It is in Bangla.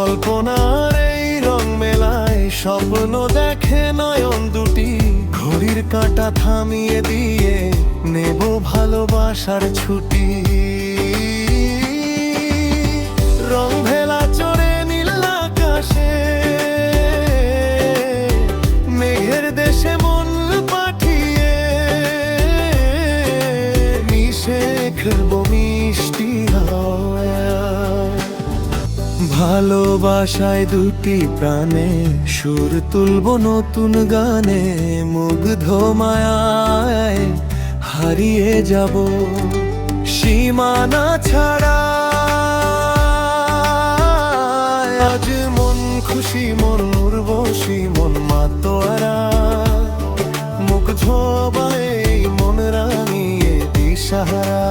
কল্পনার এই রং মেলায় স্বপ্ন দেখে নয়ন দুটি, ঘড়ির কাঁটা থামিয়ে দিয়ে নেব ভালোবাসার ছুটি। রং ভেলা চড়ে নীল আকাশে, মেঘের দেশে মন পাঠিয়ে মিশে খেলবো মিষ্টি হাওয়ায়। ভালোবাসায় দুটি প্রাণে সুর তুলবো নতুন গানে, মুগ্ধ মায়ায় হারিয়ে যাব সীমানা ছাড়া। আজ মন খুশি মন উর্বশী মন মাতোয়ারা, মুগ্ধ বায়ে মন রাঙিয়ে দিশাহারা।